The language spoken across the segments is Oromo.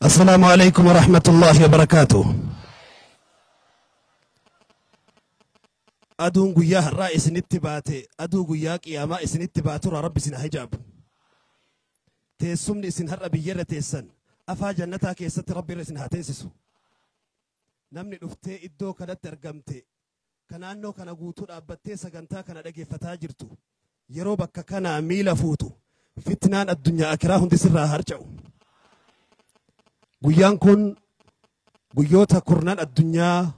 السلام عليكم ورحمة الله وبركاته. أدون قياه الرئيس نتباتي أدو قياك يا ما إسن نتباتو رب سن حجاب تيسمني إسن هر بيجرة تيسن أفا جنتها كيست ربي رسن هاتيسسو نمني نفتي إدو كانت ترقمتي كان أنو كان قوتو أبتي سقنتا كان أدقي فتاجرتو يروبك كان ميلا فوتو فتنان الدنيا أكراهن دي سرها هرجعو قيان كن قيوتا كرنان الدنيا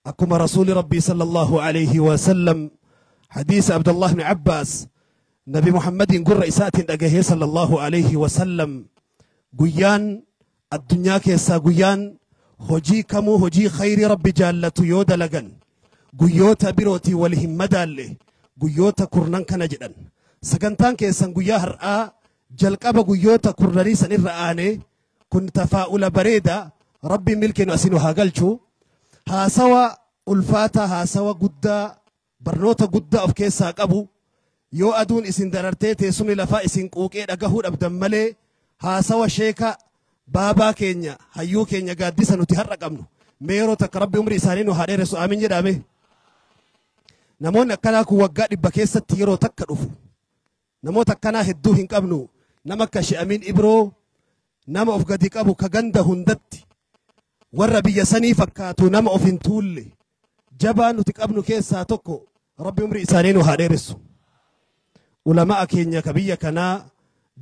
أكما رسول ربي صلى الله عليه وسلم حديث عبد الله بن عباس نبي محمد قر رئيسات أجهه صلى الله عليه وسلم قيان الدنيا كيسا قيان هجي كمو هجي خير ربي جالة يودا لغن قيوتا بروتي ولهم مدالي قيوتا كرنان كنجدن سكنتان كيسا قيا هرآ جلقاب قيوتا كرناني سنر رآني كن تفاؤل بريدة ربي ملكن أسينو هاقلشو هاسوا ألفاتا هاسوا قدا برنوتا قدا أف كيسا قبو يو أدون إسن دررتي سمي لفا إسن قوكي أقهود أبدن ملي هاسوا شيكا بابا كينيا هيو كينيا قادسا نتهرق أمنو ميرو تك ربي عمري إسانينو هاري رسو آمين جدامي نمون أكناكو وقاد بكيسا تيرو تك رفو نمو تكنا هدو هنك أمنو نمكا شأمين إبرو نما أفقدك أبو كغنده هندتي warra biyya sanii fakkaatu nama of hin tuulle jabaan nuti qabnu keessaa tokko rabbi umrii isaanii nu haa dheeressu. Ulamaa keenya ka biyya kanaa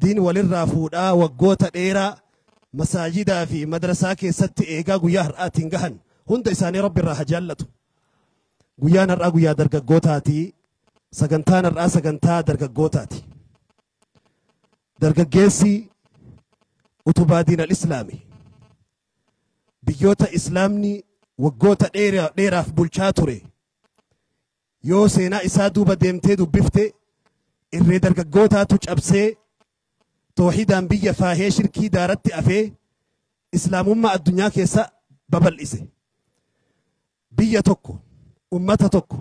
diin walirraa fuudhaa waggoota dheeraa masaajidaa fi madrasaa keessatti eegaa guyyaa har'aatiin gahan hunda isaanii rabbi irraa haa jaallatu. Guyyaan har'aa guyyaa dargaggootaati. Sagantaan har'aa sagantaa dargaggootaati. Dargaggeessi utubaa diin al-islaami. biyyoota islaamni waggoota dheeraaf bulchaa ture yoo seenaa isaa duuba deemtee dubbifte irree dargaggootaatu cabsee toohidaan biyya faahee shirkii daaratti afee islaamummaa addunyaa keessa babal'ise. Biyya tokko ummata tokko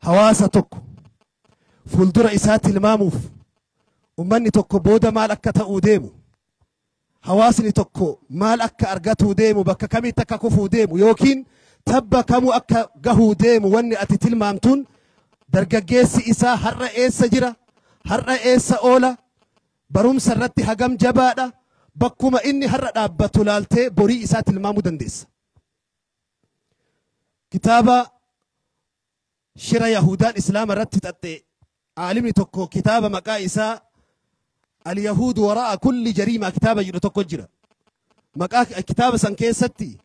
hawaasa tokko fuuldura isaa tilmaamuuf ummanni tokko booda maal akka ta'uu deemu hawaasni tokko maal akka argatuu deemu bakka kamitti akka kufuu deemu yookiin tabba kamu akka gahuu deemu wanni ati tilmaamtuun dargaggeessi isaa har'a eessa jira har'a eessa oola barumsa irratti hagam jabaadha bakkuma inni har'a dhaabbatu laaltee borii isaa tilmaamuu dandeessa. Kitaaba shira Yahudaan Islaama irratti xaxxe aalimni tokko kitaaba maqaa isaa اليهود وراء كل جريمة كتابة يرتقو جرا مقا كتابة سنكيستي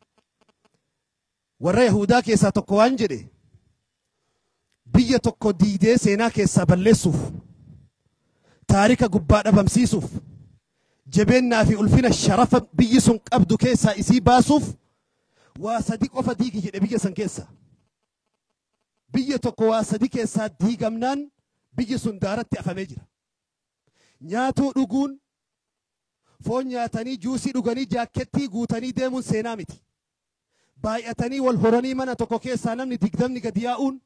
ورا يهودا كيسا تقوان جري بيا تقو ديدي سينا كيسا بلسوف تاريخ قبادة بمسيسوف جبنا في ألفين الشرف بيا سن قبدو كيسا إسي باسوف وصديق وفديقي جري بيا سنكيسا بيا تقو وصديق كيسا ديقمنان بيا سن دارت أفمجرا nyaatuu dhuguun foon nyaatanii juusii dhuganii jaakettii guutanii deemuun seenaa miti. Baay'atanii wal horanii mana tokko keessaa namni 20 gadi yaa'uun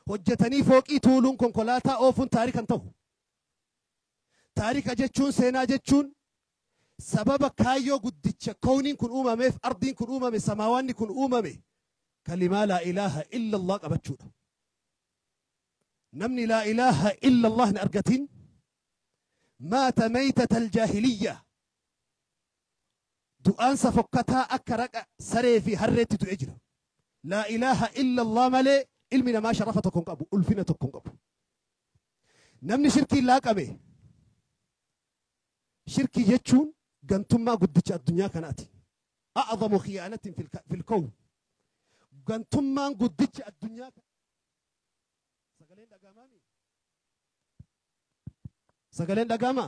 hojjetanii fooqii tuuluun konkolaataa oofuun taarikan ta'u. Taarika jechuun seenaa jechuun sababa kaayyoo guddicha kowniin kun uumameef ardiin kun uumame samaawaanni kun uumame kalimaa laa ilaaha illa Allah qabachuudha. Namni laa ilaaha illa Allah hin argatin مات ميتة الجاهلية دؤان سفكتا أكرق سري في هرتي تؤجر لا إله إلا الله ملي علمنا ما شرفتكم قبو ألفنتكم قبو نمني شركي لاك أمي شركي يجون قنتم ما قدتش الدنيا كانت أعظم خيانة في الكون قنتم ما قدتش الدنيا sagaleen dhagama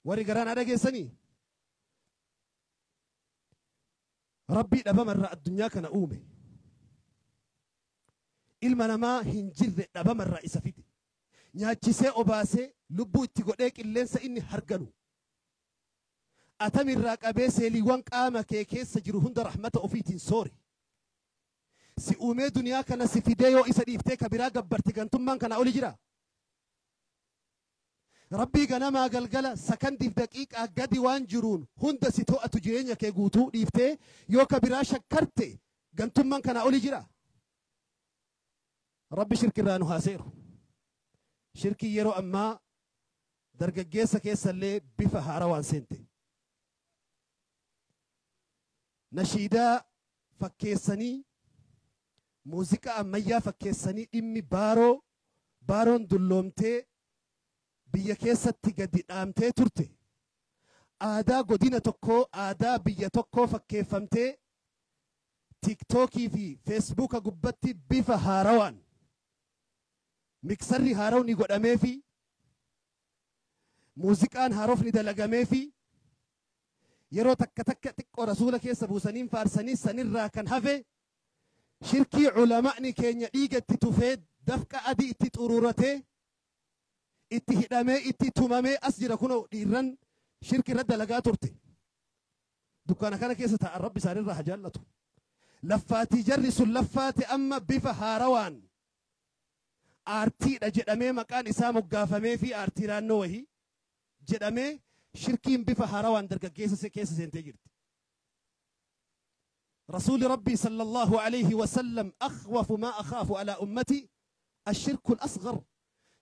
warri garaan dhageessanii rabbii dhabamarraa addunyaa kana uume ilma namaa hin jirre dhabamarraa isa fide nyaachisee obaasee lubbuu itti godhee qilleensa inni harganu atamirraa qabee seeliiwwan qaama kee keessa jiru hunda rahmata ofiitiin soore si uumee duniyaa kana si fidee yoo isa dhiiftee kabiraa gabbarti gantummaan kana oli jira. ربي غنما غلغلا سكندي في دقيقة قدي وان جرون هند ستو أتجينيا كي قوتو ديفتي يوكا برا شكرتي قنتم من كان أولي جرا ربي شرك رانو هاسيرو شركي يرو أما درجة جيسا كيسا اللي بفها روان سنتي نشيدا فكيساني موسيقى أميا فكيساني إمي بارون دلومتي biyya keessatti gadi dhaamtee turte aadaa godina tokkoo aadaa biyya tokkoo fakkeeffamtee tiktookii fi feesbuuka gubbatti bifa haarawaan miksarri haarawni godhamee fi muuziqaan haarofni dalagamee fi yeroo takka takka xiqqoo rasuula keessa buusaniin faarsanii sanirraa kan hafe shirkii culama'ni keenya dhiigatti tufee dafqa adii itti xuruuratee itti hidhamee itti tumamee as jira kunoo dhiirran shirki irra dalagaa turte dukkaana kana keessa taa'an rabbi isaanirraa haa jaallatu laffaatii jarri sun laffaate amma bifa haarawaan aartiidha jedhamee maqaan isaa moggaafamee fi aartii naannoo wahii jedhamee shirkiin bifa haarawaan dargaggeessa keessa seentee jirti رسول ربي صلى الله عليه وسلم أخوف ما أخاف على أمتي الشرك الأصغر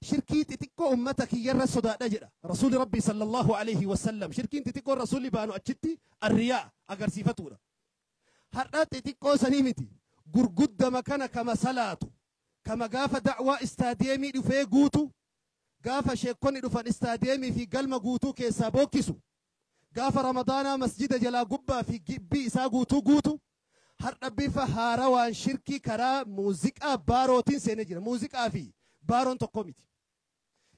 شركي تتكو أمتك يرى صدا نجرة رسول ربي صلى الله عليه وسلم شركين تتكو الرسول بانو أجتي الرياء أجر صفتورة هرات تتكو سنيمتي قرقود مكان كما صلاة كما قاف دعوة استاديمي دفاي قوتو قاف شيكوني دفان استاديمي في قلم قوتو كيسا بوكسو قاف رمضان مسجد جلا قبا في قبي إسا قوتو هرات بفهاروان شركي كرا موزيكا باروتين سينجرة موزيكا في بارون تقومتي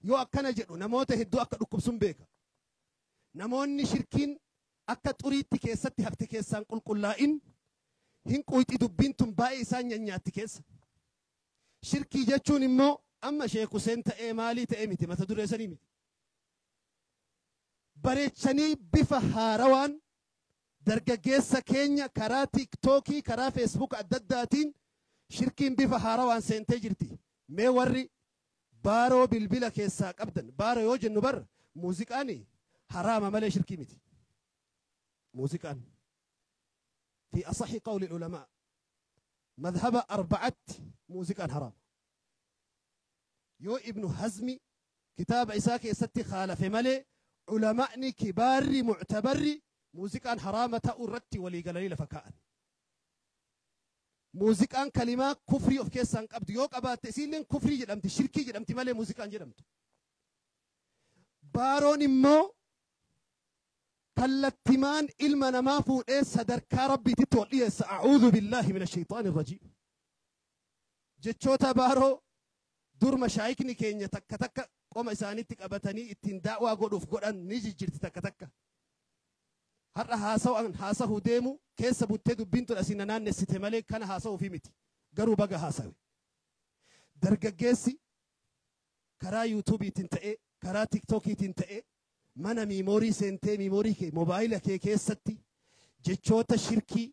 yoo akkana jedhu namoota hedduu akka dhukkubsuun beeka namoonni shirkiin akka xuriitti keessatti hafte keessaan qulqullaa'in hin quyxi dubbiin tun baay'ee isaan nyaanyaatti keessa shirkii jechuun immoo amma sheek Huseen ta'ee maalii ta'ee miti mata dureessanii miti bareechanii bifa haarawaan dargaggeessa keenya karaa tiiktookii karaa feesbuuk adda addaatiin shirkiin bifa haarawaan seentee jirti mee warri بارو بالبلا كيسا قبدن بارو يوجن نبر موسيقاني حرام مالي شركي متي موسيقان في أصح قول العلماء مذهب أربعة موسيقان حرام يو ابن هزمي كتاب عساكي ستي خالف مالي علماء كبار معتبر موسيقان حرام تأورت ولي قليل فكاء موسيقان كلمة كفري of keessan qabdu yoo qabaatte isiilleen kufrii jedhamti shirkii jedhamti malee muuziqaan jedhamtu baaroon immoo kallattimaan ilma namaa fuudhee sadarkaa rabbiititti ol dhiyeessa a'uudhu billaahi min ashayxaani irrajiim jechoota baaroo dur mashaayikni keenya takka takka qoma isaanitti qabatanii ittiin daawwaa godhuuf godhan ni jijjirti takka takka har'a haasa'uu deemu keessa buttee dubbiin tun asiin naannessite malee kana haasa'uu fi miti garuu baga haasawe dargaggeessi karaa yuutuubiitiin ta'ee karaa tiktookiitiin ta'ee mana miimoorii seentee miimoorii kee moobaayila kee keessatti jechoota shirkii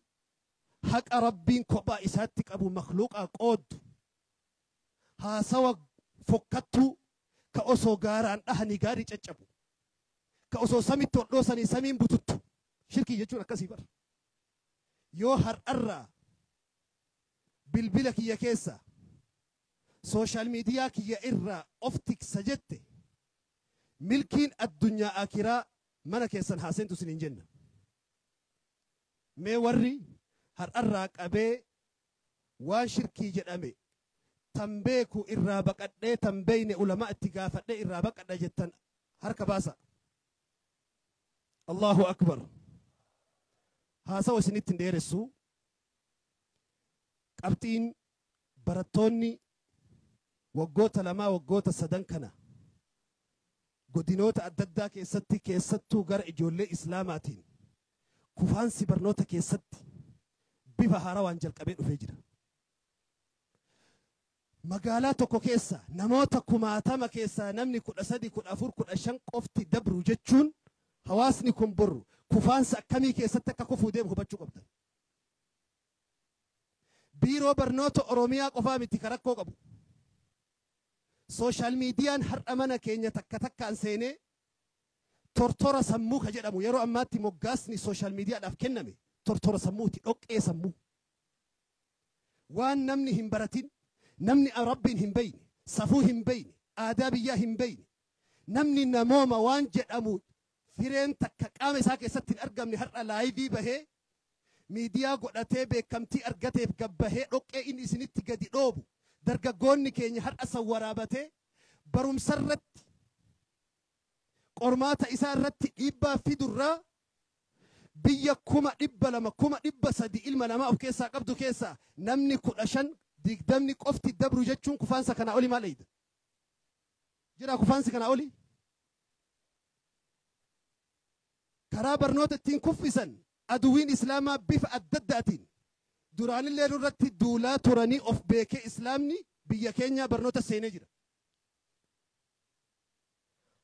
haqa rabbiin kophaa isaatti qabu makhluuqaa qooddu haasawa fokkattuu ka osoo gaaraan dhahanii gaarii caccabu ka osoo samitti ol dhoosanii samiin bututtu shirkii jechuun akkasii bara yoo har'arraa bilbila kiyya keessa sooshaal miidiyaa kiyya irraa of tiksa jette milkiin addunyaa akiraa mana keessan haaseentu sin hin jenna mee warri har'arraa qabee waan shirkii jedhame tan beeku irraa baqadhee tan beeyne ulamaa itti gaafadhee irraa baqadha jettan harka baasa Allahu akbar haasawa isinitti hin dheeressu qabxiin barattoonni waggoota lamaa waggoota sadan kana godinoota adda addaa keessatti keessattuu gara ijoollee islaamaatiin kufaansi barnoota keessatti bifa haarawaan jalqabee dhufee jira magaalaa tokko keessa namoota kumaatama keessaa namni 13 14 15 qofti dabru jechuun hawaasni kun borru kufaansa akkamii keessatti akka kufuu deemu hubachuu qabdan biiroo barnoota oromiyaa qofaa miti karakkoo qabu سوشيال ميديا هر أمانة كينيا تك عن سيني تورتورا سموك جدامو يرو أماتي مقاسني سوشيال ميديا أفكنمي تورتورا سموتي أوكي سمو وان نمني هم براتين نمني رب هم بيني صفو هم بيني آدابية هم بيني نمني نموما وان جدامو فيرين تكاكامي ساكي ستين أرقامني هر لايفي بهي ميديا قدتي بكمتي أرقتي بكبهي أوكي إني سنتي قدي روبو درقاقوني كيني هر أسوارابتي بروم سرت قرماتا إسارت إبا في درا بيا كوما إبا لما كوما إبا سدي إلما لما أو كيسا قبدو كيسا نمني كلاشان ديك دمني قفتي الدبرو جاتشون كفانسا كان أولي ما ليد جرا كفانسا كان أولي كرا برنوت التين كفسا أدوين إسلاما بيف أدداتين دوران اللي ررت الدولا تراني أوف بيك إسلامني بيا كينيا برنوت السينجرا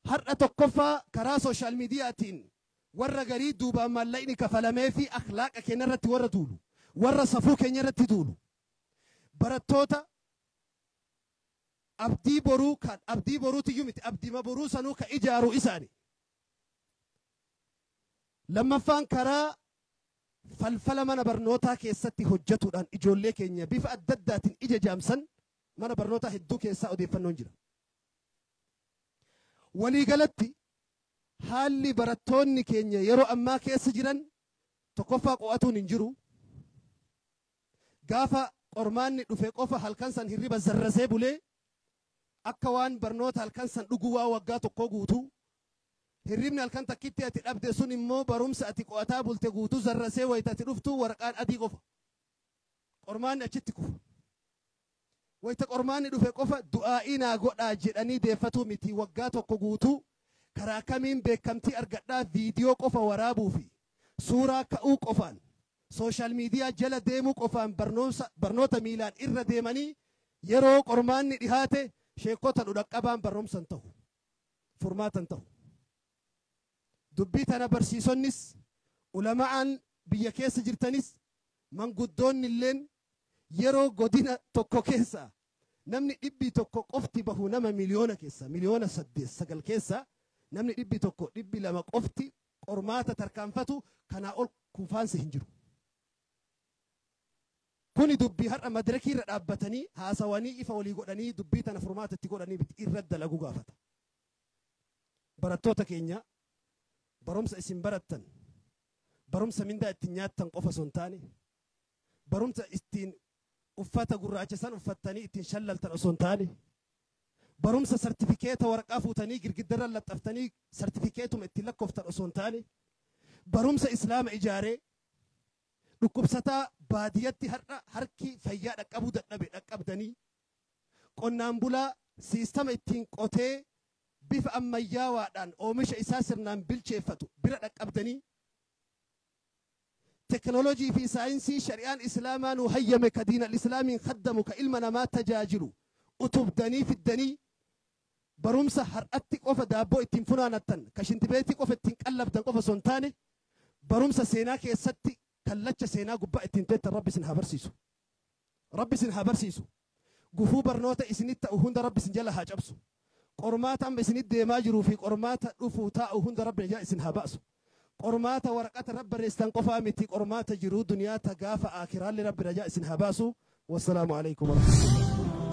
هر أتوقفا كرا سوشيال ميدياتين ورا غريد دوبا ماليني كفلامي في أخلاق كينا رتي ورا دولو ورا صفو كينا رتي دولو براتوتا أبدي برو كان أبدي برو تيومت أبدي ما برو سنو كإجارو إساني لما فان كرا فالفلا من برنوتا كيستي حجتو دان إجولي كينيا بيف أدداتين إجا جامسن من برنوتا هدو كيسا أدي فنونجرا ولي قالتي حالي براتوني كينيا يرو أما كيس جيران تقفا قواتو ننجرو قافا قرماني دفع قفا هالكنسان هربا زرسي بولي أكوان برنوتا هالكنسان لقوا وقاتو قوغوتو هربنا هالكنتا كيتي أتي سوني مو برومسا أتي قواتا بولتي قوتو زرسي ويتاتي رفتو ورقان أدي قفا قرماني أجتي قفا ويتا قرماني دفع قفا دعائنا قوتا جيراني ديفتو متي وقاتو قوغوتو كراكمين بكمتي أرقدا فيديو قفا ورابو في سورة كأو قفان سوشيال ميديا جلا ديمو قفان برنوتا ميلان إر ديماني يرو قرمان ندهاته شيكوتا ندقبان برنومسا انتهو فرماتا انتهو دبيتنا برسيسونيس علماء بيكيس جرتنيس من قدون اللين يرو قدنا توكو كيسا نمني إبي توكو قفتي بهو نما مليون كيسا مليون سدس سقل كيسا نمني دبي توكو دبي لما قفتي قرماتا تركانفتو كان أقول كوفانسي هنجرو كوني دبي هر مدركي رابطني هاسواني إفا ولي قدني دبي تنا فرماتا تقولني بتإرد لغو غافتا براتوتا كينيا برمس اسم براتن برمس من دا اتنيات تنقف سنتاني برمس استين أفتا قراجسان أفتاني اتن شلل تنقصنتاني برمس سرتيفيكيت ورقة فوتاني قرقدر اللي تفتاني سرتيفيكيتهم اتلك وفتر أسونتاني برمس إسلام إجاري ركوبستا باديتي هركي فيا أكابو دنبي أكابدني قلنا نبلا سيستم اتين قوتي بيف أما ياوادان أومش إساسرنا بالشيفتو برا أكابدني تكنولوجي في ساينسي شريان إسلاما وهيم كدين الإسلام خدمك إلمنا ما تجاجلو أتبدني في الدني برمسة هرأتك قفا دابو اتين فنانتن كشنتبيتي قفا اتين قلب دن قفا سنتاني برمسة سيناك يستي كاللتش سينا قبا اتين تيتا ربي سنها برسيسو ربي سنها برسيسو قفو برنوتا اسنيتا وهند ربي سنجلا هاجبسو قرماتا بسنيد ديماجرو في قرماتا رفوتا وهند ربي نجا سنها بأسو قرماتا ورقات رب ريستان قفا متي قرماتا جرو دنيا تقافا آكران لرب رجاء سنها بأسو والسلام عليكم ورحمة الله